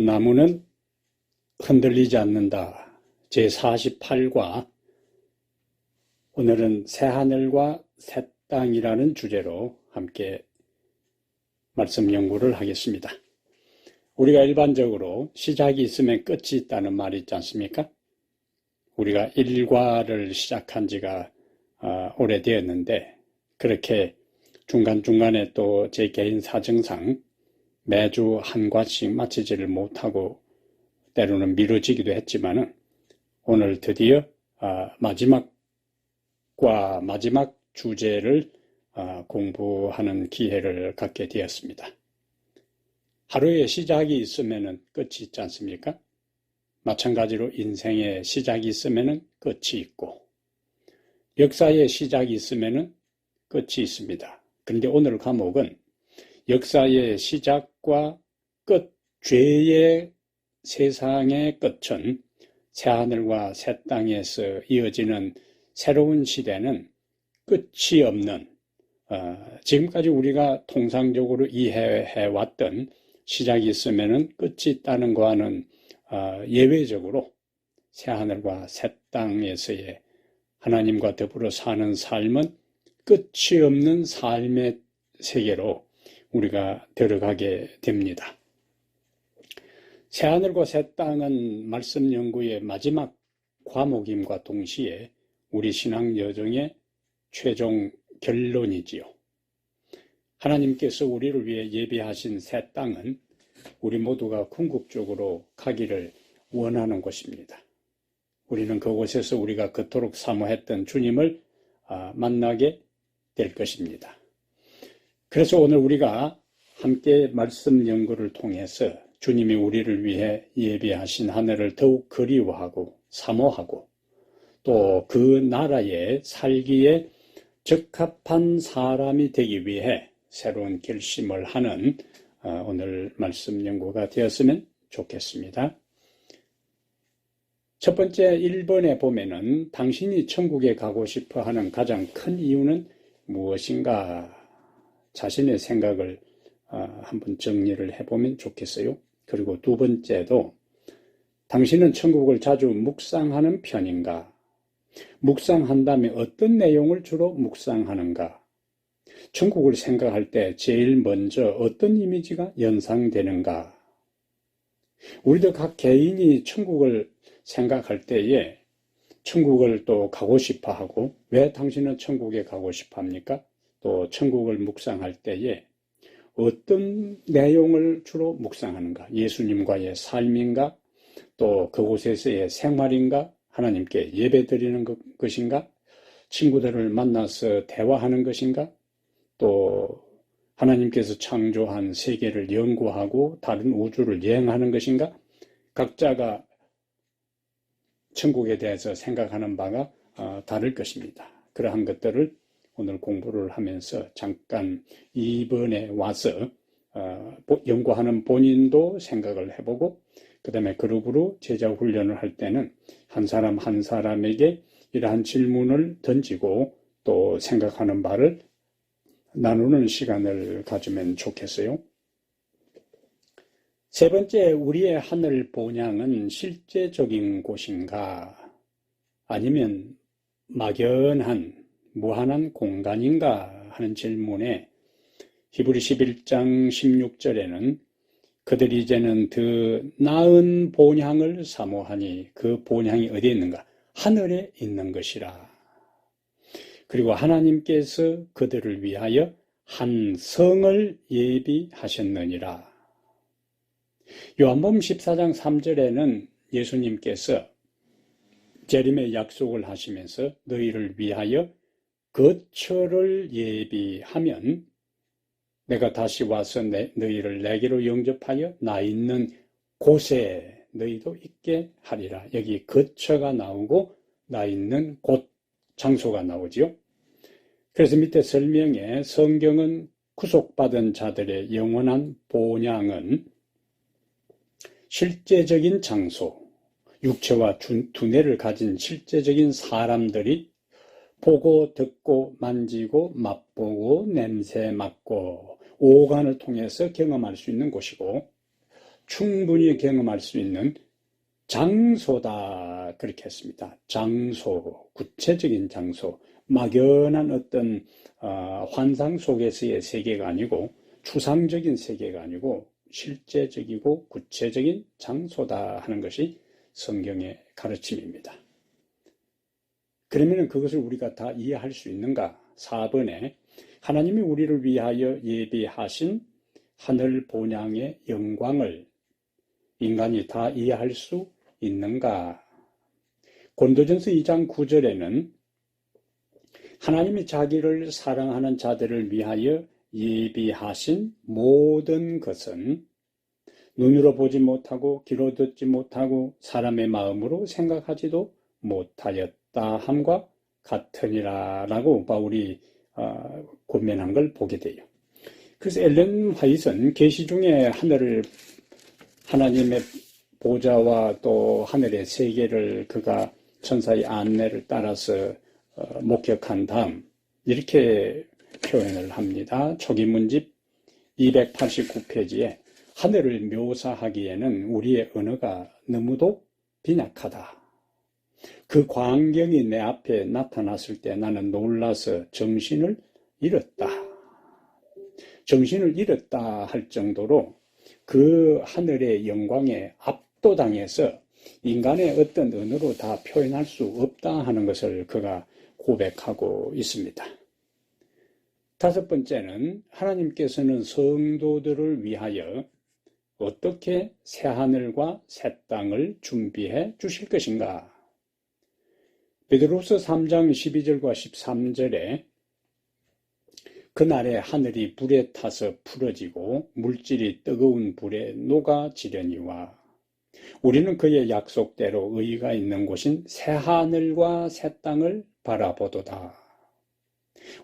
나무는 흔들리지 않는다. 제48과 오늘은 새하늘과 새 땅이라는 주제로 함께 말씀 연구를 하겠습니다. 우리가 일반적으로 시작이 있으면 끝이 있다는 말이 있지 않습니까? 우리가 일과를 시작한 지가 오래되었는데 그렇게 중간중간에 또 제 개인 사정상 매주 한 과씩 마치지를 못하고 때로는 미뤄지기도 했지만은 오늘 드디어 마지막 주제를 공부하는 기회를 갖게 되었습니다. 하루에 시작이 있으면은 끝이 있지 않습니까? 마찬가지로 인생에 시작이 있으면은 끝이 있고 역사에 시작이 있으면은 끝이 있습니다. 그런데 오늘 과목은 역사의 시작과 끝, 죄의 세상의 끝은 새하늘과 새 땅에서 이어지는 새로운 시대는 끝이 없는 지금까지 우리가 통상적으로 이해해왔던 시작이 있으면 끝이 있다는 거와는 예외적으로 새하늘과 새 땅에서의 하나님과 더불어 사는 삶은 끝이 없는 삶의 세계로 우리가 들어가게 됩니다. 새하늘과 새 땅은 말씀 연구의 마지막 과목임과 동시에 우리 신앙 여정의 최종 결론이지요. 하나님께서 우리를 위해 예비하신 새 땅은 우리 모두가 궁극적으로 가기를 원하는 곳입니다. 우리는 그곳에서 우리가 그토록 사모했던 주님을 만나게 될 것입니다. 그래서 오늘 우리가 함께 말씀 연구를 통해서 주님이 우리를 위해 예비하신 하늘을 더욱 그리워하고 사모하고 또 그 나라에 살기에 적합한 사람이 되기 위해 새로운 결심을 하는 오늘 말씀 연구가 되었으면 좋겠습니다. 첫 번째 1번에 보면은 당신이 천국에 가고 싶어 하는 가장 큰 이유는 무엇인가? 자신의 생각을 한번 정리를 해보면 좋겠어요. 그리고 두 번째도 당신은 천국을 자주 묵상하는 편인가? 묵상한다면 어떤 내용을 주로 묵상하는가? 천국을 생각할 때 제일 먼저 어떤 이미지가 연상되는가? 우리도 각 개인이 천국을 생각할 때에 천국을 또 가고 싶어 하고 왜 당신은 천국에 가고 싶어 합니까? 또 천국을 묵상할 때에 어떤 내용을 주로 묵상하는가? 예수님과의 삶인가? 또 그곳에서의 생활인가? 하나님께 예배드리는 것인가? 친구들을 만나서 대화하는 것인가? 또 하나님께서 창조한 세계를 연구하고 다른 우주를 여행하는 것인가? 각자가 천국에 대해서 생각하는 바가 다를 것입니다. 그러한 것들을 오늘 공부를 하면서 잠깐 2번에 와서 연구하는 본인도 생각을 해보고 그 다음에 그룹으로 제자 훈련을 할 때는 한 사람 한 사람에게 이러한 질문을 던지고 또 생각하는 바를 나누는 시간을 가지면 좋겠어요. 세 번째, 우리의 하늘 본향은 실제적인 곳인가? 아니면 막연한 무한한 공간인가 하는 질문에 히브리 11장 16절에는 그들이 이제는 더 나은 본향을 사모하니 그 본향이 어디에 있는가? 하늘에 있는 것이라. 그리고 하나님께서 그들을 위하여 한 성을 예비하셨느니라. 요한복음 14장 3절에는 예수님께서 재림의 약속을 하시면서 너희를 위하여 거처를 예비하면 내가 다시 와서 너희를 내게로 영접하여 나 있는 곳에 너희도 있게 하리라. 여기 거처가 나오고 나 있는 곳, 장소가 나오지요. 그래서 밑에 설명에 성경은 구속받은 자들의 영원한 본향은 실제적인 장소, 육체와 두뇌를 가진 실제적인 사람들이 보고 듣고 만지고 맛보고 냄새 맡고 오감을 통해서 경험할 수 있는 곳이고 충분히 경험할 수 있는 장소다 그렇게 했습니다. 장소, 구체적인 장소, 막연한 어떤 환상 속에서의 세계가 아니고 추상적인 세계가 아니고 실제적이고 구체적인 장소다 하는 것이 성경의 가르침입니다. 그러면 그것을 우리가 다 이해할 수 있는가? 4번에 하나님이 우리를 위하여 예비하신 하늘 본향의 영광을 인간이 다 이해할 수 있는가? 고린도전서 2장 9절에는 하나님이 자기를 사랑하는 자들을 위하여 예비하신 모든 것은 눈으로 보지 못하고 귀로 듣지 못하고 사람의 마음으로 생각하지도 못하였다 함과 같으니라 라고 바울이 권면한 걸 보게 돼요. 그래서 엘렌 화이트는 계시 중에 하늘을 하나님의 보좌와 또 하늘의 세계를 그가 천사의 안내를 따라서 목격한 다음 이렇게 표현을 합니다. 초기문집 289페이지에 하늘을 묘사하기에는 우리의 언어가 너무도 빈약하다. 그 광경이 내 앞에 나타났을 때 나는 놀라서 정신을 잃었다. 정신을 잃었다 할 정도로 그 하늘의 영광에 압도당해서 인간의 어떤 언어로 다 표현할 수 없다 하는 것을 그가 고백하고 있습니다. 5번째는 하나님께서는 성도들을 위하여 어떻게 새하늘과 새 땅을 준비해 주실 것인가? 베드로서 3장 12절과 13절에 그날에 하늘이 불에 타서 풀어지고 물질이 뜨거운 불에 녹아지려니와 우리는 그의 약속대로 의가 있는 곳인 새하늘과 새 땅을 바라보도다.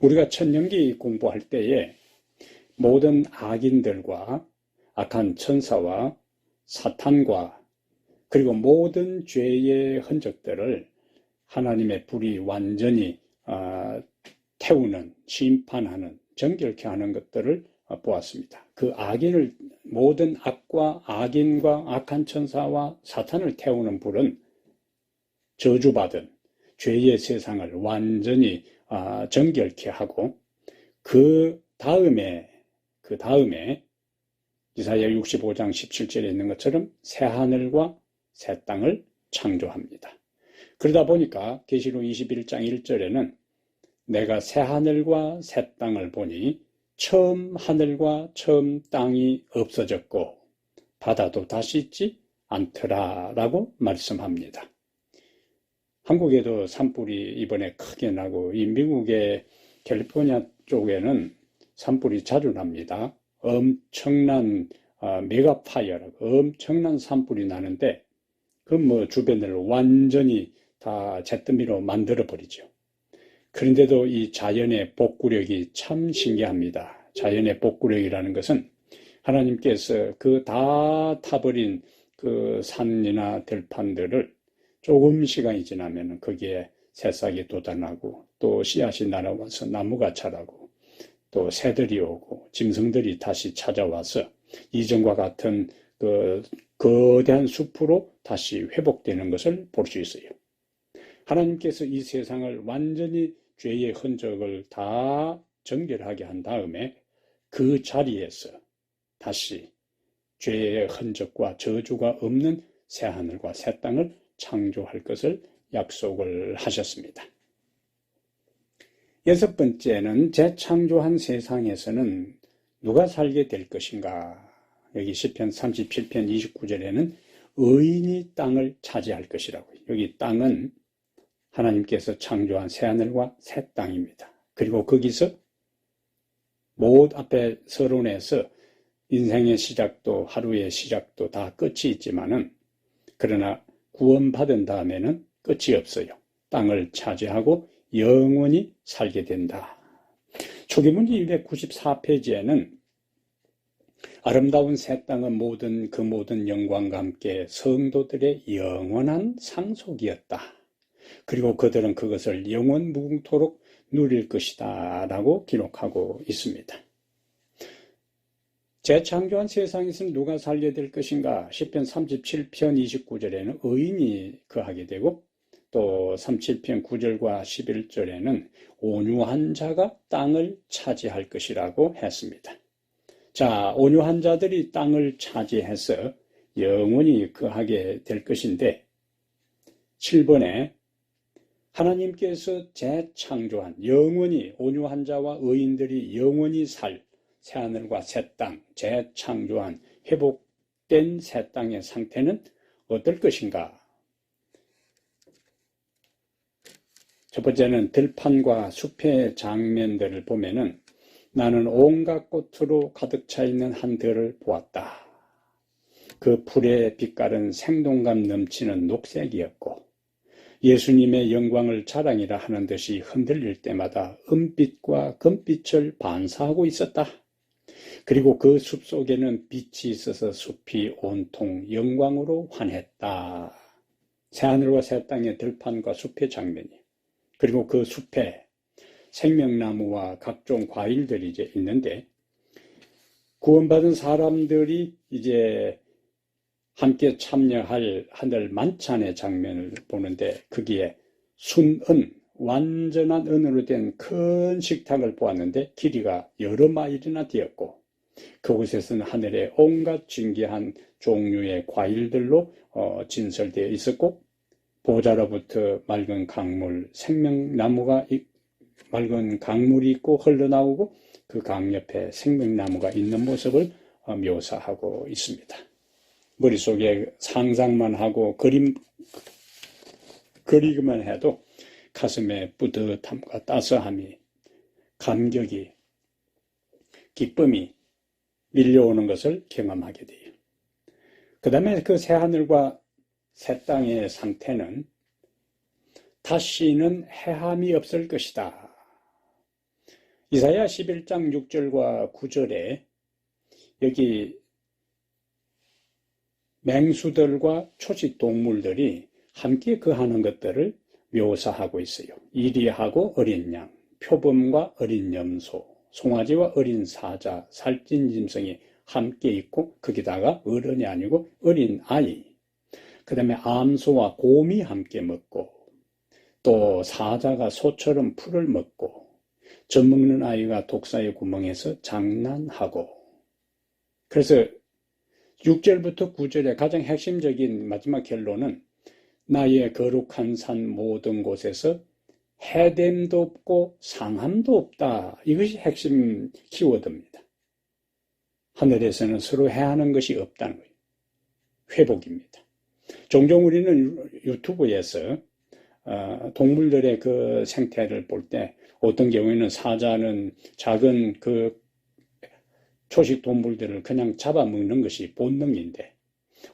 우리가 천년기 공부할 때에 모든 악인들과 악한 천사와 사탄과 그리고 모든 죄의 흔적들을 하나님의 불이 완전히 태우는, 심판하는, 정결케 하는 것들을 보았습니다. 그 악인을, 모든 악과 악인과 악한 천사와 사탄을 태우는 불은 저주받은 죄의 세상을 완전히 정결케 하고 그 다음에 이사야 65장 17절에 있는 것처럼 새하늘과 새 땅을 창조합니다. 그러다 보니까 계시록 21장 1절에는 내가 새하늘과 새 땅을 보니 처음 하늘과 처음 땅이 없어졌고 바다도 다시 있지 않더라 라고 말씀합니다. 한국에도 산불이 이번에 크게 나고 이 미국의 캘리포니아 쪽에는 산불이 자주 납니다. 엄청난 메가파이어라고 엄청난 산불이 나는데 그 주변을 완전히 다 잿더미로 만들어 버리죠. 그런데도 이 자연의 복구력이 참 신기합니다. 자연의 복구력이라는 것은 하나님께서 그 다 타버린 그 산이나 들판들을 조금 시간이 지나면 거기에 새싹이 돋아나고 또 씨앗이 날아와서 나무가 자라고 또 새들이 오고 짐승들이 다시 찾아와서 이전과 같은 그 거대한 숲으로 다시 회복되는 것을 볼 수 있어요. 하나님께서 이 세상을 완전히 죄의 흔적을 다 정결하게 한 다음에 그 자리에서 다시 죄의 흔적과 저주가 없는 새하늘과 새 땅을 창조할 것을 약속을 하셨습니다. 6번째는 재창조한 세상에서는 누가 살게 될 것인가? 여기 시편 37편 29절에는 의인이 땅을 차지할 것이라고. 여기 땅은 하나님께서 창조한 새하늘과 새 땅입니다. 그리고 거기서 앞에 서론에서 인생의 시작도 하루의 시작도 다 끝이 있지만은 그러나 구원받은 다음에는 끝이 없어요. 땅을 차지하고 영원히 살게 된다. 초기문제 294페이지에는 아름다운 새 땅은 그 모든 영광과 함께 성도들의 영원한 상속이었다. 그리고 그들은 그것을 영원 무궁토록 누릴 것이다 라고 기록하고 있습니다. 재창조한 세상에서는 누가 살게 될 것인가? 시편 37편 29절에는 의인이 거하게 되고 또 37편 9절과 11절에는 온유한 자가 땅을 차지할 것이라고 했습니다. 자, 온유한 자들이 땅을 차지해서 영원히 거하게 될 것인데 7번에 하나님께서 재창조한 영원히 온유한 자와 의인들이 영원히 살 새하늘과 새 땅, 재창조한 회복된 새 땅의 상태는 어떨 것인가? 첫 번째는 들판과 숲의 장면들을 보면은 나는 온갖 꽃으로 가득 차 있는 한 들을 보았다. 그 풀의 빛깔은 생동감 넘치는 녹색이었고 예수님의 영광을 자랑이라 하는 듯이 흔들릴 때마다 은빛과 금빛을 반사하고 있었다. 그리고 그 숲 속에는 빛이 있어서 숲이 온통 영광으로 환했다. 새하늘과 새 땅의 들판과 숲의 장면이 그리고 그 숲에 생명나무와 각종 과일들이 이제 있는데 구원받은 사람들이 이제 함께 참여할 하늘 만찬의 장면을 보는데 거기에 순은 완전한 은으로 된 큰 식탁을 보았는데 길이가 여러 마일이나 되었고 그곳에서는 하늘의 온갖 진귀한 종류의 과일들로 진설되어 있었고 보좌로부터 맑은 강물, 생명나무가 맑은 강물이 있고 흘러나오고 그 강 옆에 생명나무가 있는 모습을 묘사하고 있습니다. 머릿속에 상상만 하고 그리기만 해도 가슴에 뿌듯함과 따스함이, 감격이, 기쁨이 밀려오는 것을 경험하게 돼요. 그 다음에 그 새하늘과 새 땅의 상태는 다시는 해함이 없을 것이다. 이사야 11장 6절과 9절에 여기 맹수들과 초식 동물들이 함께 거하는 것들을 묘사하고 있어요. 이리하고 어린 양, 표범과 어린 염소, 송아지와 어린 사자, 살찐 짐승이 함께 있고 거기다가 어른이 아니고 어린 아이, 그 다음에 암소와 곰이 함께 먹고 또 사자가 소처럼 풀을 먹고 젖 먹는 아이가 독사의 구멍에서 장난하고 그래서 6절부터 9절의 가장 핵심적인 마지막 결론은 나의 거룩한 산 모든 곳에서 해됨도 없고 상함도 없다. 이것이 핵심 키워드입니다. 하늘에서는 서로 해하는 것이 없다는 거예요. 회복입니다. 종종 우리는 유튜브에서 동물들의 그 생태를 볼 때 어떤 경우에는 사자는 작은 그 초식 동물들을 그냥 잡아먹는 것이 본능인데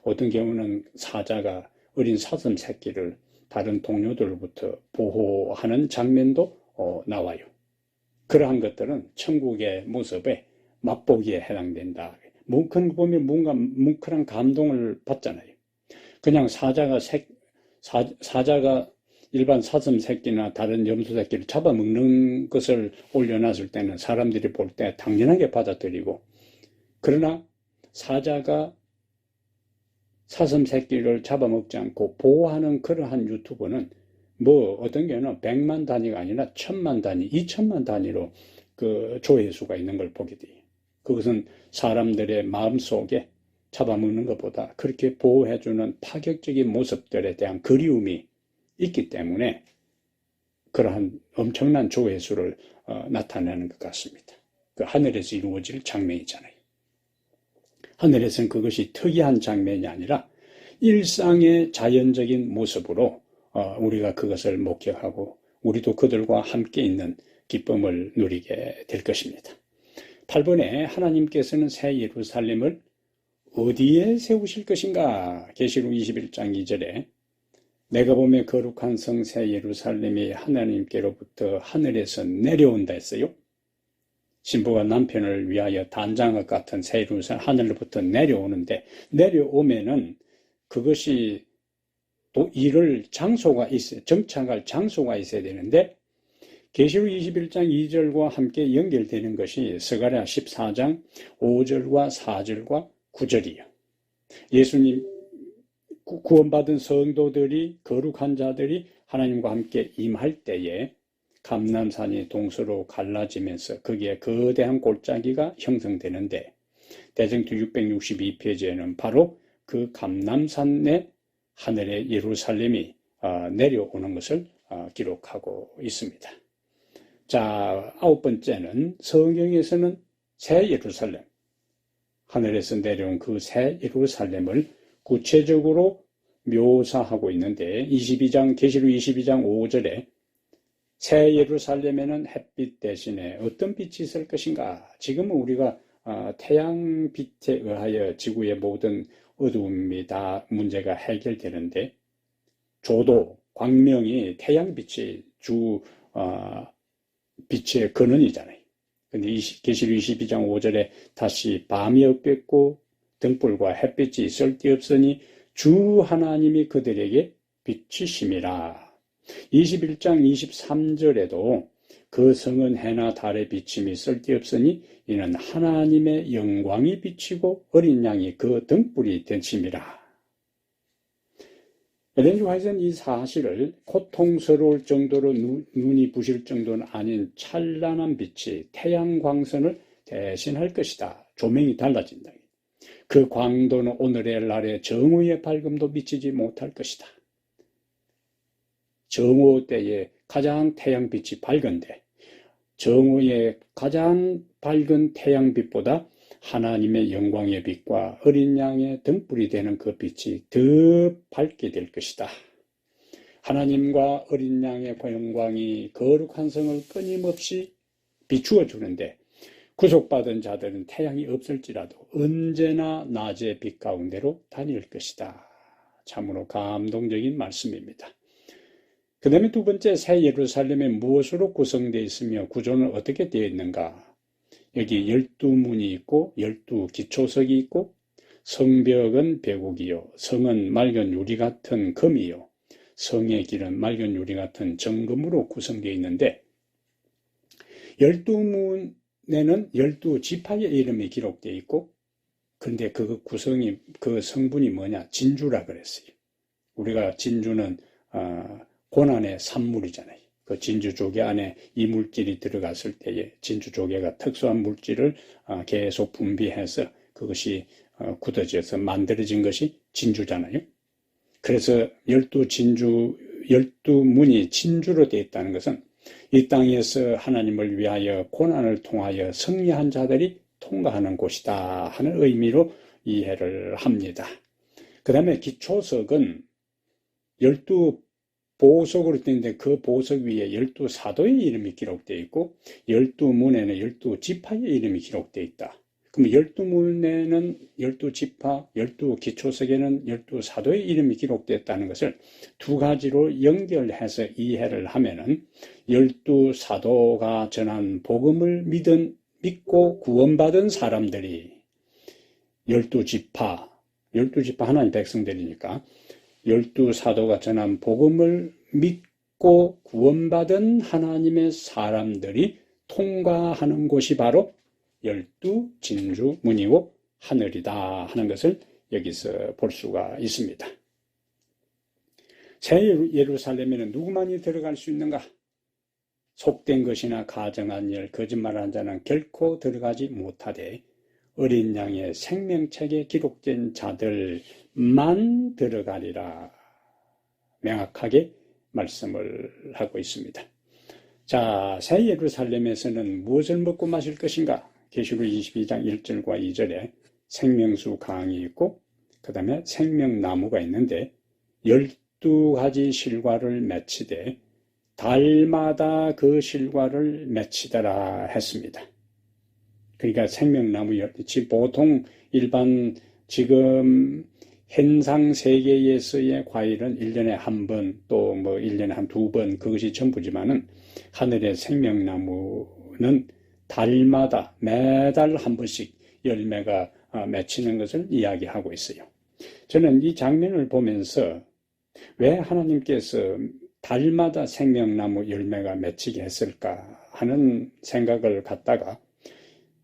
어떤 경우는 사자가 어린 사슴 새끼를 다른 동료들로부터 보호하는 장면도 나와요. 그러한 것들은 천국의 모습에 맛보기에 해당된다. 그런 거 보면 뭔가 뭉클한 감동을 받잖아요. 그냥 사자가 일반 사슴 새끼나 다른 염소 새끼를 잡아먹는 것을 올려놨을 때는 사람들이 볼 때 당연하게 받아들이고 그러나 사자가 사슴 새끼를 잡아먹지 않고 보호하는 그러한 유튜브는 어떤 경우는 100만 단위가 아니라 1000만 단위, 2000만 단위로 그 조회수가 있는 걸 보게 돼요. 그것은 사람들의 마음속에 잡아먹는 것보다 그렇게 보호해주는 파격적인 모습들에 대한 그리움이 있기 때문에 그러한 엄청난 조회수를 나타내는 것 같습니다. 그 하늘에서 이루어질 장면이잖아요. 하늘에서는 그것이 특이한 장면이 아니라 일상의 자연적인 모습으로 우리가 그것을 목격하고 우리도 그들과 함께 있는 기쁨을 누리게 될 것입니다. 8번에 하나님께서는 새 예루살렘을 어디에 세우실 것인가? 계시록 21장 2절에 내가 보매 거룩한 성 새 예루살렘이 하나님께로부터 하늘에서 내려온다 했어요. 신부가 남편을 위하여 단장과 같은 새 예루살렘 하늘로부터 내려오는데 내려오면은 그것이 또 이를 장소가 있어요. 정착할 장소가 있어야 되는데 계시록 21장 2절과 함께 연결되는 것이 스가랴 14장 5절과 4절과 9절이요. 예수님 구원받은 성도들이, 거룩한 자들이 하나님과 함께 임할 때에 감람산이 동서로 갈라지면서 거기에 거대한 골짜기가 형성되는데, 대정ቱ 662페이지에는 바로 그 감람산의 하늘의 예루살렘이 내려오는 것을 기록하고 있습니다. 자, 9번째는 성경에서는 새 예루살렘, 하늘에서 내려온 그 새 예루살렘을 구체적으로 묘사하고 있는데, 계시록 22장 5절에 새 예루살렘에는 햇빛 대신에 어떤 빛이 있을 것인가? 지금은 우리가 태양빛에 의하여 지구의 모든 어두움이 다 문제가 해결되는데, 조도, 광명이 태양빛이 빛의 근원이잖아요. 근데 계시록 22장 5절에 다시 밤이 없겠고 등불과 햇빛이 쓸데없으니 주 하나님이 그들에게 빛이심이라. 21장 23절에도 그 성은 해나 달의 비침이 쓸데없으니 이는 하나님의 영광이 비치고 어린 양이 그 등불이 되심이라. 엘렌 지 화이트는 이 사실을 고통스러울 정도로 눈이 부실 정도는 아닌 찬란한 빛이 태양 광선을 대신할 것이다. 조명이 달라진다. 그 광도는 오늘의 날의 정오의 밝음도 미치지 못할 것이다. 정오 때에 가장 태양빛이 밝은데, 정오의 가장 밝은 태양빛보다 하나님의 영광의 빛과 어린 양의 등불이 되는 그 빛이 더 밝게 될 것이다. 하나님과 어린 양의 영광이 거룩한 성을 끊임없이 비추어 주는데, 구속받은 자들은 태양이 없을지라도 언제나 낮의 빛 가운데로 다닐 것이다. 참으로 감동적인 말씀입니다. 그 다음에 두 번째, 새 예루살렘이 무엇으로 구성되어 있으며 구조는 어떻게 되어 있는가? 여기 12문이 있고 12기초석이 있고, 성벽은 백옥이요, 성은 맑은 유리 같은 금이요, 성의 길은 맑은 유리 같은 정금으로 구성되어 있는데, 12문에는 12지파의 이름이 기록되어 있고, 근데 그 성분이 뭐냐? 진주라 그랬어요. 우리가 진주는 고난의 산물이잖아요. 그 진주조개 안에 이물질이 들어갔을 때에 진주조개가 특수한 물질을 계속 분비해서 그것이 굳어져서 만들어진 것이 진주잖아요. 그래서 12문이 진주로 되어 있다는 것은 이 땅에서 하나님을 위하여 고난을 통하여 승리한 자들이 통과하는 곳이다 하는 의미로 이해를 합니다. 그 다음에 기초석은 12보석으로 되어 있는데, 그 보석 위에 12사도의 이름이 기록되어 있고 12문에는 12지파의 이름이 기록되어 있다. 그럼 12문에는 12지파, 12기초석에는 12사도의 이름이 기록되었다는 것을 두 가지로 연결해서 이해를 하면은 12사도가 전한 복음을 믿고 구원받은 사람들이 12지파 하나님 백성들이니까 12사도가 전한 복음을 믿고 구원받은 하나님의 사람들이 통과하는 곳이 바로 12진주문이고 하늘이다 하는 것을 여기서 볼 수가 있습니다. 새 예루살렘에는 누구만이 들어갈 수 있는가? 속된 것이나 가정한 일, 거짓말한 자는 결코 들어가지 못하되 어린 양의 생명책에 기록된 자들만 들어가리라 명확하게 말씀을 하고 있습니다. 자, 새 예루살렘에서는 무엇을 먹고 마실 것인가? 계시록 22장 1절과 2절에 생명수 강이 있고 그 다음에 생명나무가 있는데 12가지 실과를 맺히되 달마다 그 실과를 맺히더라 했습니다. 그러니까 생명나무, 보통 일반 지금 현상 세계에서의 과일은 1년에 한 번, 또 1년에 한 2번, 그것이 전부지만은 하늘의 생명나무는 달마다 매달 한 번씩 열매가 맺히는 것을 이야기하고 있어요. 저는 이 장면을 보면서 왜 하나님께서 달마다 생명나무 열매가 맺히게 했을까 하는 생각을 갖다가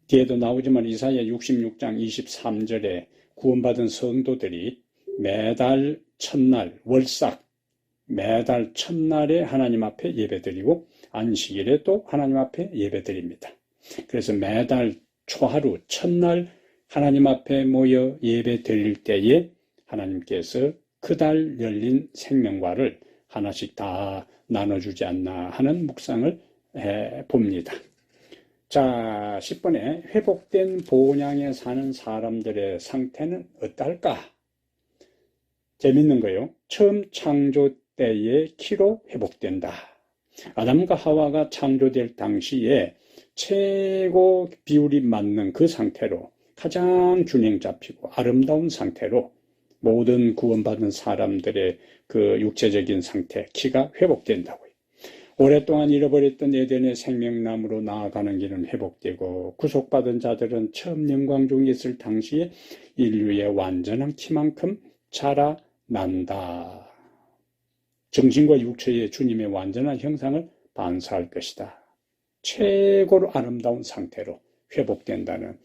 뒤에도 나오지만 이사야 66장 23절에 구원받은 성도들이 매달 첫날 월삭 매달 첫날에 하나님 앞에 예배드리고 안식일에 또 하나님 앞에 예배드립니다. 그래서 매달 초하루 첫날 하나님 앞에 모여 예배드릴 때에 하나님께서 그달 열린 생명과를 하나씩 다 나눠주지 않나 하는 묵상을 해봅니다. 자, 10번에 회복된 본향에 사는 사람들의 상태는 어떨까? 재밌는 거요. 처음 창조 때의 키로 회복된다. 아담과 하와가 창조될 당시에 최고 비율이 맞는 그 상태로 가장 균형 잡히고 아름다운 상태로 모든 구원받은 사람들의 그 육체적인 상태, 키가 회복된다고요. 오랫동안 잃어버렸던 에덴의 생명나무로 나아가는 길은 회복되고 구속받은 자들은 처음 영광 중에 있을 당시에 인류의 완전한 키만큼 자라난다. 정신과 육체의 주님의 완전한 형상을 반사할 것이다. 최고로 아름다운 상태로 회복된다는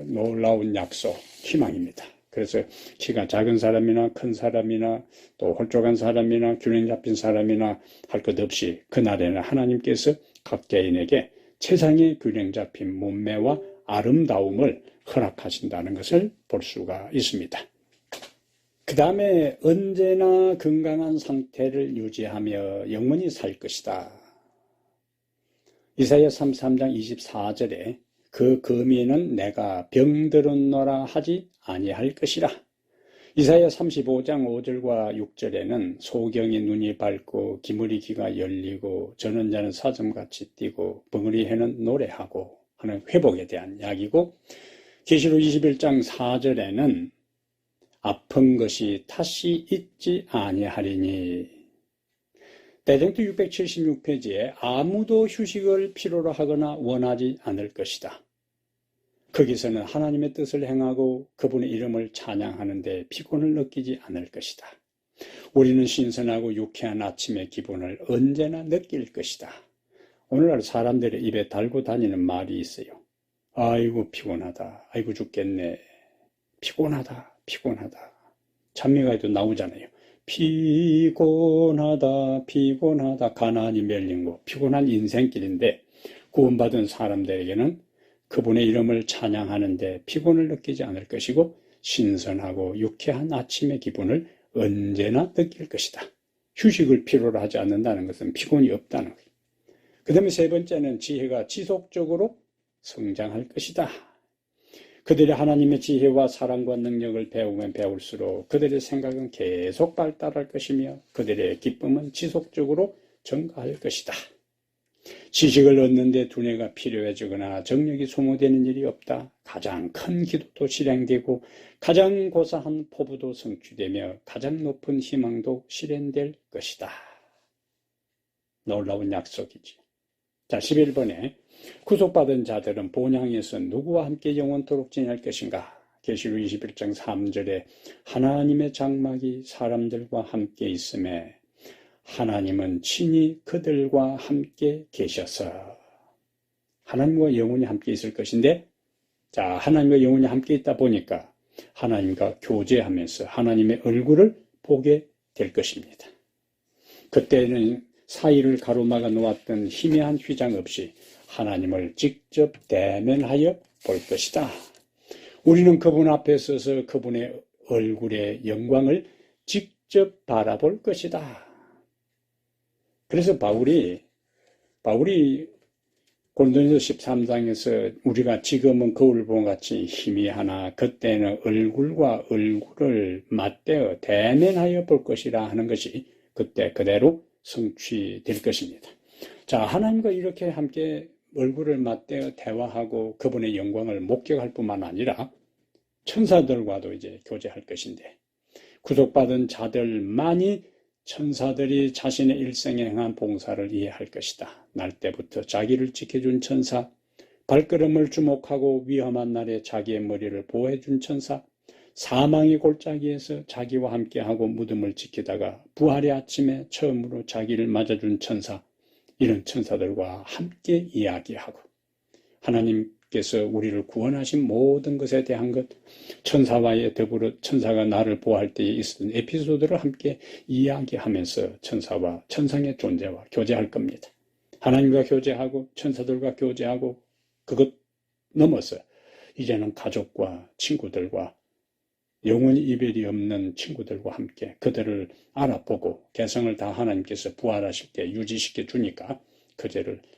놀라운 약속, 희망입니다. 그래서 키가 작은 사람이나 큰 사람이나 또 홀쭉한 사람이나 균형 잡힌 사람이나 할 것 없이 그날에는 하나님께서 각 개인에게 최상의 균형 잡힌 몸매와 아름다움을 허락하신다는 것을 볼 수가 있습니다. 그 다음에 언제나 건강한 상태를 유지하며 영원히 살 것이다. 이사야 33장 24절에 그 거미는 내가 병들었노라 하지 아니할 것이라. 이사야 35장 5절과 6절에는 소경이 눈이 밝고 기물이 귀가 열리고 저는 자는 사슴같이 뛰고 벙어리 해는 노래하고 하는 회복에 대한 이야기고, 계시록 21장 4절에는 아픈 것이 다시 있지 아니하리니. 대정토 676페이지에 아무도 휴식을 필요로 하거나 원하지 않을 것이다. 거기서는 하나님의 뜻을 행하고 그분의 이름을 찬양하는 데 피곤을 느끼지 않을 것이다. 우리는 신선하고 유쾌한 아침의 기분을 언제나 느낄 것이다. 오늘날 사람들의 입에 달고 다니는 말이 있어요. 아이고 피곤하다. 아이고 죽겠네. 피곤하다. 피곤하다. 찬미가에도 나오잖아요. 피곤하다. 피곤하다. 가난이 멜린 거. 피곤한 인생길인데 구원받은 사람들에게는 그분의 이름을 찬양하는데 피곤을 느끼지 않을 것이고 신선하고 유쾌한 아침의 기분을 언제나 느낄 것이다. 휴식을 필요로 하지 않는다는 것은 피곤이 없다는 거예요. 그 다음에 세 번째는 지혜가 지속적으로 성장할 것이다. 그들이 하나님의 지혜와 사랑과 능력을 배우면 배울수록 그들의 생각은 계속 발달할 것이며 그들의 기쁨은 지속적으로 증가할 것이다. 지식을 얻는 데 두뇌가 필요해지거나 정력이 소모되는 일이 없다. 가장 큰 기도도 실행되고 가장 고사한 포부도 성취되며 가장 높은 희망도 실현될 것이다. 놀라운 약속이지. 자, 11번에 구속받은 자들은 본향에서 누구와 함께 영원토록 지낼 것인가? 계시록 21장 3절에 하나님의 장막이 사람들과 함께 있음에 하나님은 친히 그들과 함께 계셔서 하나님과 영원히 함께 있을 것인데, 자, 하나님과 영원히 함께 있다 보니까 하나님과 교제하면서 하나님의 얼굴을 보게 될 것입니다. 그때는 사이를 가로막아 놓았던 희미한 휘장 없이 하나님을 직접 대면하여 볼 것이다. 우리는 그분 앞에 서서 그분의 얼굴의 영광을 직접 바라볼 것이다. 그래서 바울이 고린도전서 13장에서 우리가 지금은 거울을 본 같이 희미하나 그때는 얼굴과 얼굴을 맞대어 대면하여 볼 것이라 하는 것이 그때 그대로 성취될 것입니다. 자, 하나님과 이렇게 함께 얼굴을 맞대어 대화하고 그분의 영광을 목격할 뿐만 아니라 천사들과도 이제 교제할 것인데, 구속받은 자들만이 천사들이 자신의 일생에 행한 봉사를 이해할 것이다. 날 때부터 자기를 지켜준 천사, 발걸음을 주목하고 위험한 날에 자기의 머리를 보호해준 천사, 사망의 골짜기에서 자기와 함께하고 무덤을 지키다가 부활의 아침에 처음으로 자기를 맞아준 천사, 이런 천사들과 함께 이야기하고 하나님께서 우리를 구원하신 모든 것에 대한 것, 천사와의 더불어 천사가 나를 보호할 때에 있었던 에피소드를 함께 이야기하면서 천사와 천상의 존재와 교제할 겁니다. 하나님과 교제하고 천사들과 교제하고 그것 넘어서 이제는 가족과 친구들과 영원히 이별이 없는 친구들과 함께 그들을 알아보고 개성을 다 하나님께서 부활하실 때 유지시켜 주니까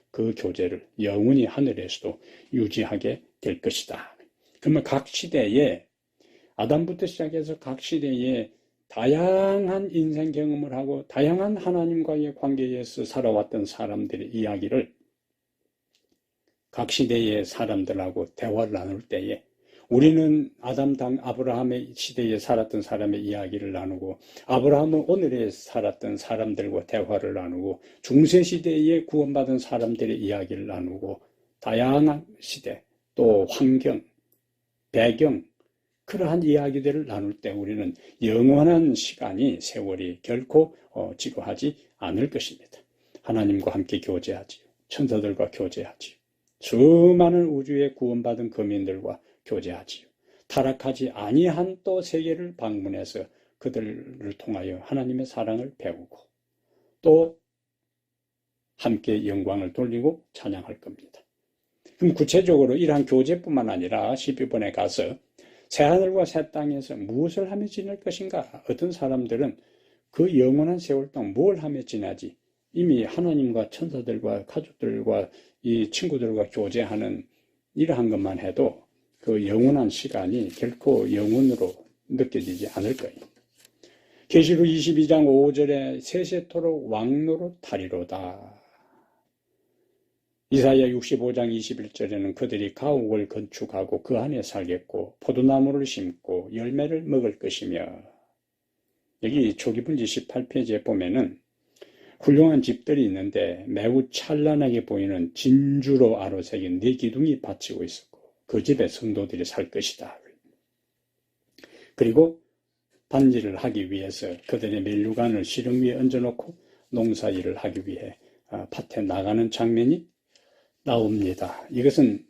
그 교제를 영원히 하늘에서도 유지하게 될 것이다. 그러면 각 시대에 아담부터 시작해서 각 시대에 다양한 인생 경험을 하고 다양한 하나님과의 관계에서 살아왔던 사람들의 이야기를 각 시대의 사람들하고 대화를 나눌 때에 우리는 아브라함의 시대에 살았던 사람의 이야기를 나누고 아브라함은 오늘에 살았던 사람들과 대화를 나누고 중세시대에 구원받은 사람들의 이야기를 나누고 다양한 시대 또 환경, 배경 그러한 이야기들을 나눌 때 우리는 영원한 시간이 세월이 결코 지루하지 않을 것입니다. 하나님과 함께 교제하지요. 천사들과 교제하지요. 수많은 우주의 구원받은 거민들과 교제하지요. 타락하지 아니한 또 세계를 방문해서 그들을 통하여 하나님의 사랑을 배우고 또 함께 영광을 돌리고 찬양할 겁니다. 그럼 구체적으로 이러한 교제뿐만 아니라 12번에 가서 새하늘과 새 땅에서 무엇을 하며 지낼 것인가? 어떤 사람들은 그 영원한 세월 동안 뭘 하며 지나지? 이미 하나님과 천사들과 가족들과 이 친구들과 교제하는 이러한 것만 해도 그 영원한 시간이 결코 영원으로 느껴지지 않을 거예요. 계시록 22장 5절에 세세토록 왕노릇하리로다. 이사야 65장 21절에는 그들이 가옥을 건축하고 그 안에 살겠고 포도나무를 심고 열매를 먹을 것이며, 여기 초기분지 18페이지에 보면은 훌륭한 집들이 있는데 매우 찬란하게 보이는 진주로 아로새긴 4기둥이 받치고 있었고 그 집에 성도들이 살 것이다. 그리고 반지를 하기 위해서 그들의 멜류관을 시름 위에 얹어놓고 농사일을 하기 위해 밭에 나가는 장면이 나옵니다. 이것은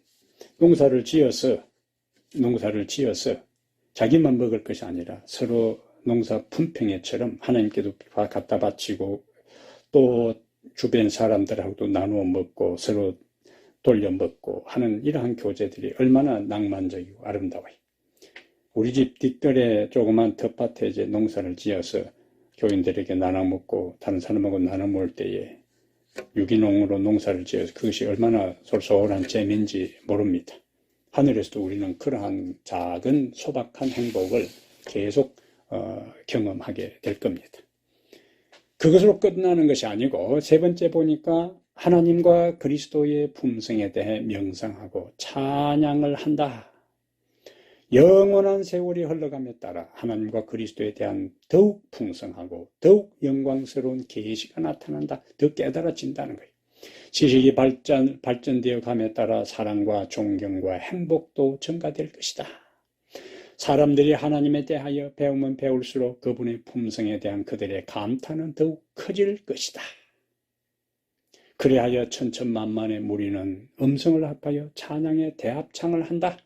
농사를 지어서 자기만 먹을 것이 아니라 서로 농사 품평회처럼 하나님께도 갖다 바치고 또 주변 사람들하고도 나누어 먹고 서로 돌려 먹고 하는 이러한 교제들이 얼마나 낭만적이고 아름다워요. 우리 집 뒷뜰에 조그만 텃밭에 이제 농사를 지어서 교인들에게 나눠 먹고 다른 사람하고 나눠 먹을 때에 유기농으로 농사를 지어서 그것이 얼마나 솔솔한 재미인지 모릅니다. 하늘에서도 우리는 그러한 작은 소박한 행복을 계속 경험하게 될 겁니다. 그것으로 끝나는 것이 아니고 세 번째 보니까 하나님과 그리스도의 품성에 대해 명상하고 찬양을 한다. 영원한 세월이 흘러감에 따라 하나님과 그리스도에 대한 더욱 풍성하고 더욱 영광스러운 계시가 나타난다. 더 깨달아진다는 거예요. 지식이 발전되어 감에 따라 사랑과 존경과 행복도 증가될 것이다. 사람들이 하나님에 대하여 배우면 배울수록 그분의 품성에 대한 그들의 감탄은 더욱 커질 것이다. 그리하여 천천만만의 무리는 음성을 합하여 찬양의 대합창을 한다.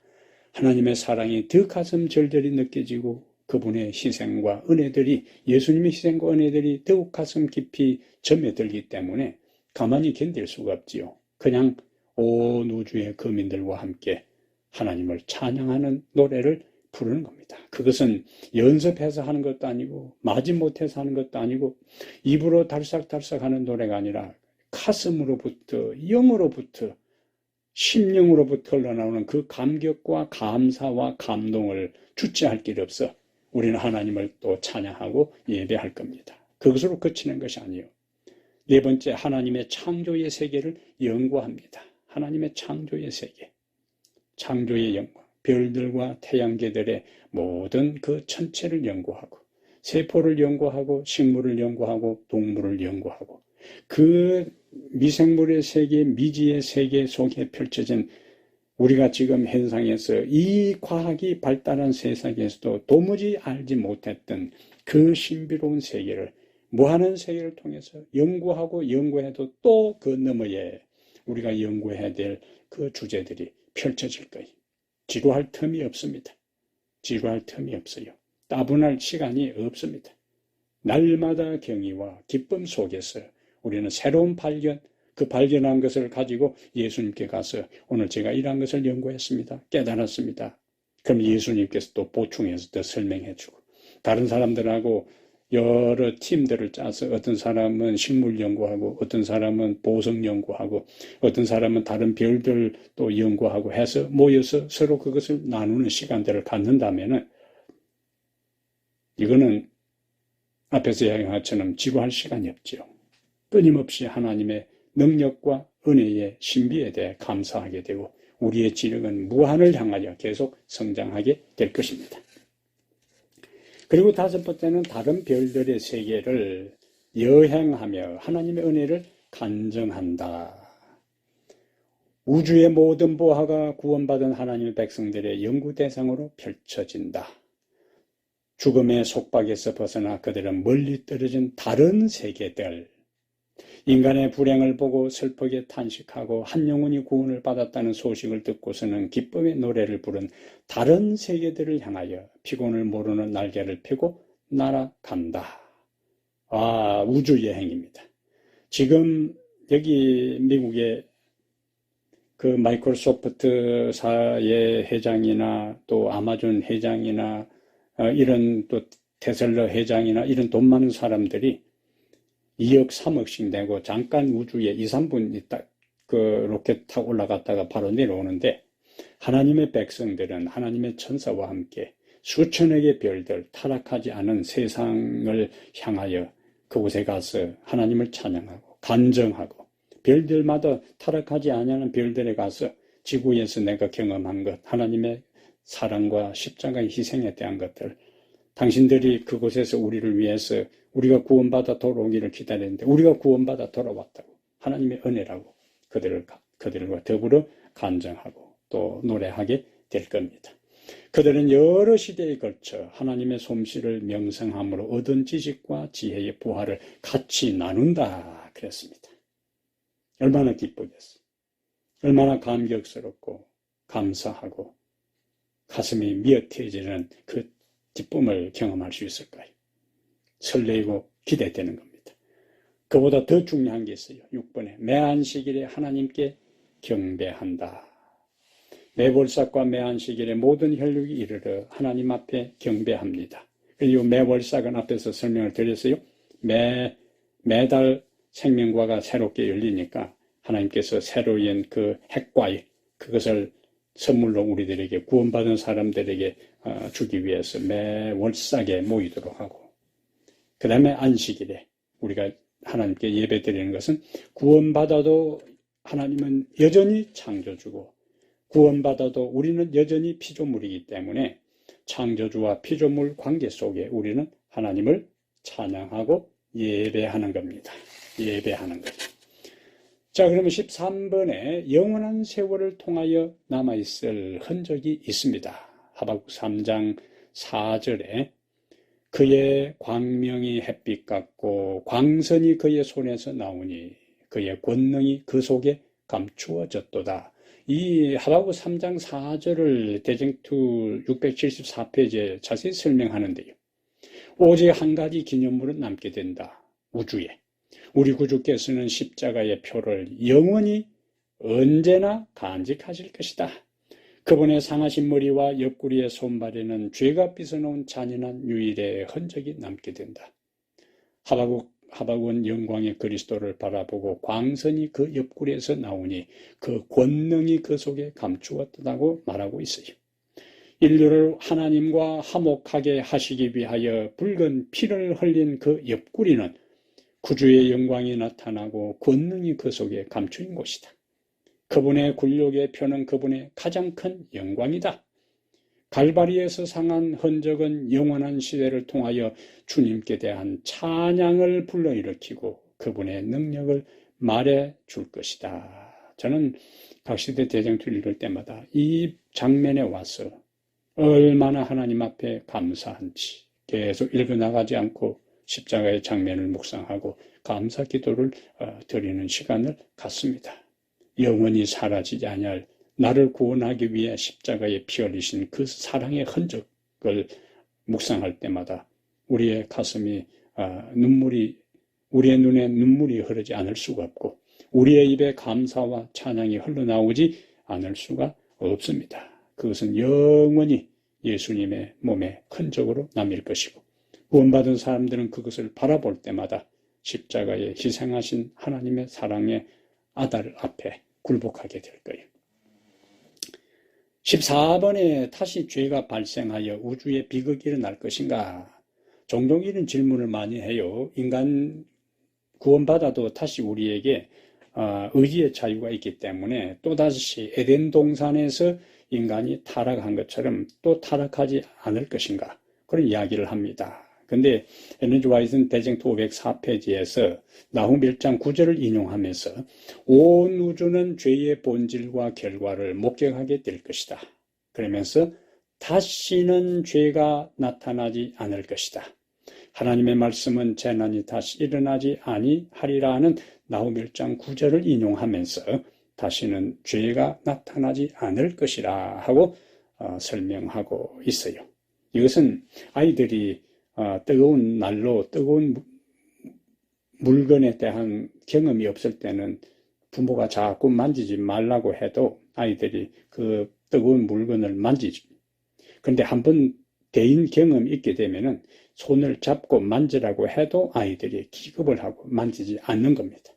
하나님의 사랑이 더 가슴 절절히 느껴지고 그분의 희생과 은혜들이, 예수님의 희생과 은혜들이 더욱 가슴 깊이 점에들기 때문에 가만히 견딜 수가 없지요. 그냥 온 우주의 거민들과 함께 하나님을 찬양하는 노래를 부르는 겁니다. 그것은 연습해서 하는 것도 아니고 마지못해서 하는 것도 아니고 입으로 달싹달싹 하는 노래가 아니라 가슴으로부터, 영으로부터, 심령으로부터 흘러나오는 그 감격과 감사와 감동을 주체할 길이 없어 우리는 하나님을 또 찬양하고 예배할 겁니다. 그것으로 그치는 것이 아니에요. 네 번째, 하나님의 창조의 세계를 연구합니다. 하나님의 창조의 세계, 창조의 영광, 별들과 태양계들의 모든 그 천체를 연구하고 세포를 연구하고 식물을 연구하고 동물을 연구하고 그 미생물의 세계, 미지의 세계 속에 펼쳐진 우리가 지금 현상에서 이 과학이 발달한 세상에서도 도무지 알지 못했던 그 신비로운 세계를, 무한한 세계를 통해서 연구하고 연구해도 또 그 너머에 우리가 연구해야 될 그 주제들이 펼쳐질 거예요. 지루할 틈이 없습니다. 지루할 틈이 없어요. 따분할 시간이 없습니다. 날마다 경의와 기쁨 속에서 우리는 새로운 발견, 그 발견한 것을 가지고 예수님께 가서 오늘 제가 이러한 것을 연구했습니다. 깨달았습니다. 그럼 예수님께서 또 보충해서 더 설명해 주고, 다른 사람들하고 여러 팀들을 짜서 어떤 사람은 식물 연구하고 어떤 사람은 보석 연구하고 어떤 사람은 다른 별들 또 연구하고 해서 모여서 서로 그것을 나누는 시간들을 갖는다면은 이거는 앞에서 이야기한 것처럼 지루할 시간이 없죠. 끊임없이 하나님의 능력과 은혜의 신비에 대해 감사하게 되고 우리의 지력은 무한을 향하여 계속 성장하게 될 것입니다. 그리고 다섯 번째는 다른 별들의 세계를 여행하며 하나님의 은혜를 간증한다. 우주의 모든 보화가 구원받은 하나님의 백성들의 연구 대상으로 펼쳐진다. 죽음의 속박에서 벗어나 그들은 멀리 떨어진 다른 세계들, 인간의 불행을 보고 슬프게 탄식하고 한 영혼이 구원을 받았다는 소식을 듣고서는 기쁨의 노래를 부른 다른 세계들을 향하여 피곤을 모르는 날개를 펴고 날아간다. 우주 여행입니다. 지금 여기 미국의 그 마이크로소프트사의 회장이나 또 아마존 회장이나 이런 또 테슬라 회장이나 이런 돈 많은 사람들이 2억, 3억씩 내고 잠깐 우주에 2, 3분 있다 그 로켓 타고 올라갔다가 바로 내려오는데, 하나님의 백성들은 하나님의 천사와 함께 수천억의 별들, 타락하지 않은 세상을 향하여 그곳에 가서 하나님을 찬양하고 간증하고, 별들마다 타락하지 않은 별들에 가서 지구에서 내가 경험한 것, 하나님의 사랑과 십자가의 희생에 대한 것들, 당신들이 그곳에서 우리를 위해서 우리가 구원받아 돌아오기를 기다렸는데 우리가 구원받아 돌아왔다고, 하나님의 은혜라고 그들과 더불어 간증하고 또 노래하게 될 겁니다. 그들은 여러 시대에 걸쳐 하나님의 솜씨를 명성함으로 얻은 지식과 지혜의 부활을 같이 나눈다 그랬습니다. 얼마나 기쁘겠어. 얼마나 감격스럽고 감사하고 가슴이 미어트해지는 그 기쁨을 경험할 수 있을까요? 설레고 기대되는 겁니다. 그보다 더 중요한 게 있어요. 6번에 매안식일에 하나님께 경배한다. 매월삭과 매안식일에 모든 혈육이 이르러 하나님 앞에 경배합니다. 그리고 매월삭은 앞에서 설명을 드렸어요. 매달 생명과가 새롭게 열리니까 하나님께서 새로운 그 핵과일, 그것을 선물로 우리들에게 구원받은 사람들에게 주기 위해서 매월삭에 모이도록 하고, 그 다음에 안식일에 우리가 하나님께 예배 드리는 것은 구원받아도 하나님은 여전히 창조주고 구원받아도 우리는 여전히 피조물이기 때문에 창조주와 피조물 관계 속에 우리는 하나님을 찬양하고 예배하는 겁니다. 예배하는 거죠. 자, 그러면 13번에 영원한 세월을 통하여 남아있을 흔적이 있습니다. 하박국 3장 4절에 그의 광명이 햇빛 같고 광선이 그의 손에서 나오니 그의 권능이 그 속에 감추어졌도다. 이 하박국 3장 4절을 대쟁투 674페이지에 자세히 설명하는데요. 오직 한 가지 기념물은 남게 된다. 우주에. 우리 구주께서는 십자가의 표를 영원히 언제나 간직하실 것이다. 그분의 상하신 머리와 옆구리의 손발에는 죄가 빗어놓은 잔인한 유일의 흔적이 남게 된다. 하박국은 영광의 그리스도를 바라보고 광선이 그 옆구리에서 나오니 그 권능이 그 속에 감추었다고 말하고 있어요. 인류를 하나님과 화목하게 하시기 위하여 붉은 피를 흘린 그 옆구리는 구주의 영광이 나타나고 권능이 그 속에 감추인 곳이다. 그분의 굴욕의 표는 그분의 가장 큰 영광이다. 갈바리에서 상한 흔적은 영원한 시대를 통하여 주님께 대한 찬양을 불러일으키고 그분의 능력을 말해 줄 것이다. 저는 각시대 대쟁투를 읽을 때마다 이 장면에 와서 얼마나 하나님 앞에 감사한지 계속 읽어나가지 않고 십자가의 장면을 묵상하고 감사 기도를 드리는 시간을 갖습니다. 영원히 사라지지 아니할 나를 구원하기 위해 십자가에 피 흘리신 그 사랑의 흔적을 묵상할 때마다 우리의 가슴이 우리의 눈에 눈물이 흐르지 않을 수가 없고 우리의 입에 감사와 찬양이 흘러나오지 않을 수가 없습니다. 그것은 영원히 예수님의 몸의 흔적으로 남을 것이고 구원받은 사람들은 그것을 바라볼 때마다 십자가에 희생하신 하나님의 사랑의 아들 앞에 굴복하게 될 거예요. 14번에 다시 죄가 발생하여 우주에 비극이 일어날 것인가? 종종 이런 질문을 많이 해요. 인간 구원받아도 다시 우리에게 의지의 자유가 있기 때문에 또다시 에덴 동산에서 인간이 타락한 것처럼 또 타락하지 않을 것인가? 그런 이야기를 합니다. 근데 엘렌 화이트는 대쟁투 504페이지에서 나훔 1장 9절을 인용하면서 온 우주는 죄의 본질과 결과를 목격하게 될 것이다. 그러면서 다시는 죄가 나타나지 않을 것이다. 하나님의 말씀은 재난이 다시 일어나지 아니하리라 하는 나훔 1장 9절을 인용하면서 다시는 죄가 나타나지 않을 것이라 하고 설명하고 있어요. 이것은 아이들이 뜨거운 난로, 뜨거운 물건에 대한 경험이 없을 때는 부모가 자꾸 만지지 말라고 해도 아이들이 그 뜨거운 물건을 만지죠. 그런데 한번 대인 경험이 있게 되면은 손을 잡고 만지라고 해도 아이들이 기겁을 하고 만지지 않는 겁니다.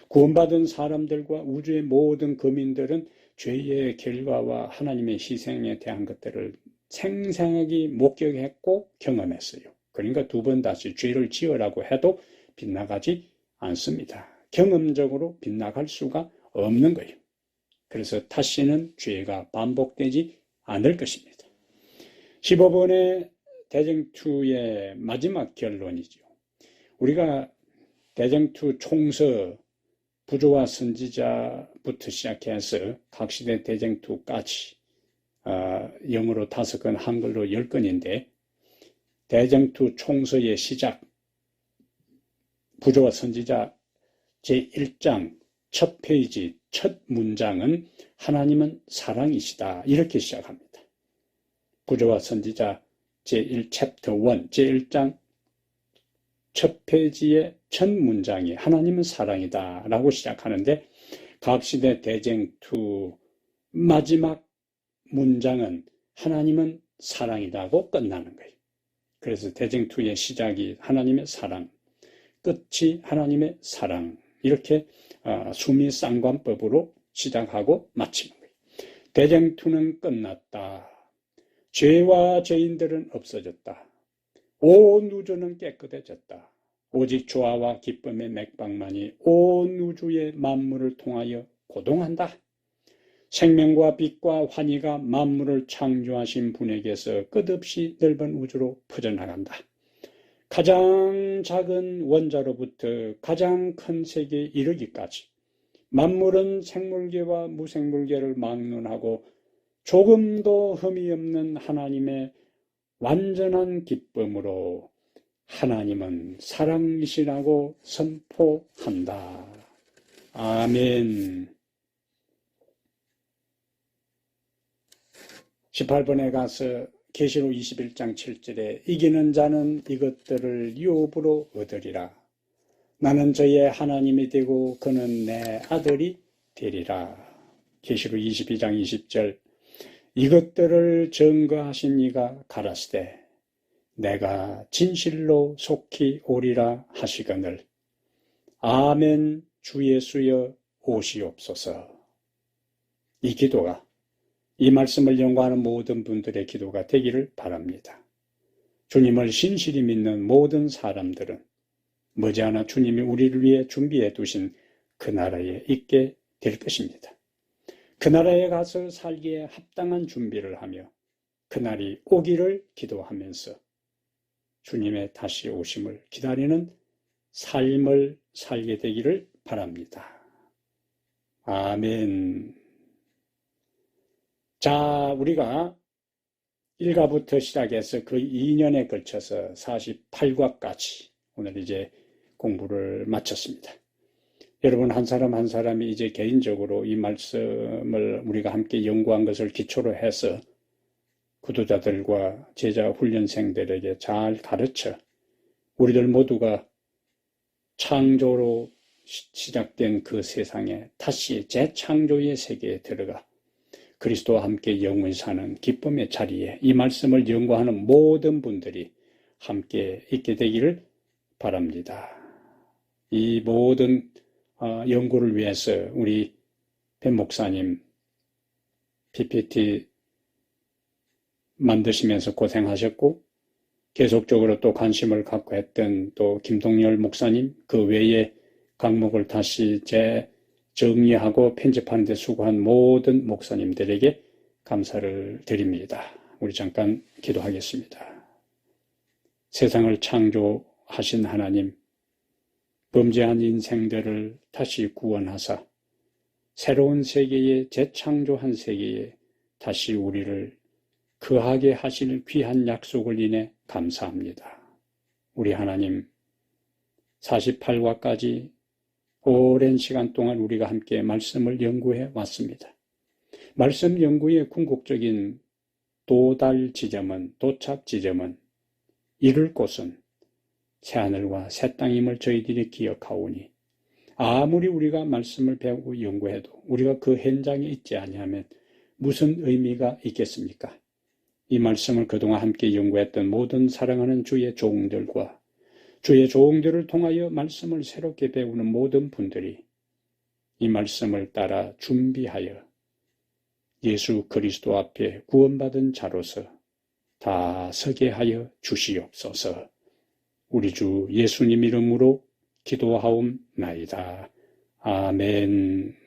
구원받은 사람들과 우주의 모든 거민들은 죄의 결과와 하나님의 희생에 대한 것들을 생생하게 목격했고 경험했어요. 그러니까 두 번 다시 죄를 지으라고 해도 빗나가지 않습니다. 경험적으로 빗나갈 수가 없는 거예요. 그래서 다시는 죄가 반복되지 않을 것입니다. 15번의 대쟁투의 마지막 결론이죠. 우리가 대쟁투 총서 부조와 선지자부터 시작해서 각시대 대쟁투까지 영어로 5건, 한글로 10건인데 대쟁투 총서의 시작 부조와 선지자 제1장 첫 페이지 첫 문장은 하나님은 사랑이시다 이렇게 시작합니다. 부조와 선지자 제1 챕터 1 제1장 첫 페이지의 첫 문장이 하나님은 사랑이다 라고 시작하는데 각시대 대쟁투 마지막 문장은 하나님은 사랑이라고 끝나는 거예요. 그래서 대쟁투의 시작이 하나님의 사랑, 끝이 하나님의 사랑 이렇게 수미상관법으로 시작하고 마치는 거예요. 대쟁투는 끝났다. 죄와 죄인들은 없어졌다. 온 우주는 깨끗해졌다. 오직 조화와 기쁨의 맥박만이 온 우주의 만물을 통하여 고동한다. 생명과 빛과 환희가 만물을 창조하신 분에게서 끝없이 넓은 우주로 퍼져나간다. 가장 작은 원자로부터 가장 큰 세계에 이르기까지 만물은 생물계와 무생물계를 막론하고 조금도 흠이 없는 하나님의 완전한 기쁨으로 하나님은 사랑이시라고 선포한다. 아멘. 18번에 가서 계시록 21장 7절에 이기는 자는 이것들을 유업으로 얻으리라. 나는 저의 하나님이 되고 그는 내 아들이 되리라. 계시록 22장 20절 이것들을 증거하신 이가 가라사대 내가 진실로 속히 오리라 하시거늘 아멘 주 예수여 오시옵소서. 이 기도가 이 말씀을 연구하는 모든 분들의 기도가 되기를 바랍니다. 주님을 신실히 믿는 모든 사람들은 머지않아 주님이 우리를 위해 준비해 두신 그 나라에 있게 될 것입니다. 그 나라에 가서 살기에 합당한 준비를 하며 그날이 오기를 기도하면서 주님의 다시 오심을 기다리는 삶을 살게 되기를 바랍니다. 아멘. 자, 우리가 1과부터 시작해서 그 2년에 걸쳐서 48과까지 오늘 이제 공부를 마쳤습니다. 여러분 한 사람 한 사람이 이제 개인적으로 이 말씀을 우리가 함께 연구한 것을 기초로 해서 구도자들과 제자 훈련생들에게 잘 가르쳐 우리들 모두가 창조로 시작된 그 세상에 다시 재창조의 세계에 들어가 그리스도와 함께 영원히 사는 기쁨의 자리에 이 말씀을 연구하는 모든 분들이 함께 있게 되기를 바랍니다. 이 모든 연구를 위해서 우리 배 목사님 PPT 만드시면서 고생하셨고 계속적으로 또 관심을 갖고 했던 또 김동열 목사님 그 외에 강목을 다시 정리하고 편집하는 데 수고한 모든 목사님들에게 감사를 드립니다. 우리 잠깐 기도하겠습니다. 세상을 창조하신 하나님, 범죄한 인생들을 다시 구원하사 새로운 세계에 재창조한 세계에 다시 우리를 거하게 하실 귀한 약속을 인해 감사합니다. 우리 하나님, 48화까지 오랜 시간 동안 우리가 함께 말씀을 연구해 왔습니다. 말씀 연구의 궁극적인 도달 지점은, 도착 지점은, 이룰 곳은 새하늘과 새 땅임을 저희들이 기억하오니 아무리 우리가 말씀을 배우고 연구해도 우리가 그 현장에 있지 아니하면 무슨 의미가 있겠습니까? 이 말씀을 그동안 함께 연구했던 모든 사랑하는 주의 종들과 주의 종들을 통하여 말씀을 새롭게 배우는 모든 분들이 이 말씀을 따라 준비하여 예수 그리스도 앞에 구원받은 자로서 다 서게 하여 주시옵소서. 우리 주 예수님 이름으로 기도하옵나이다. 아멘.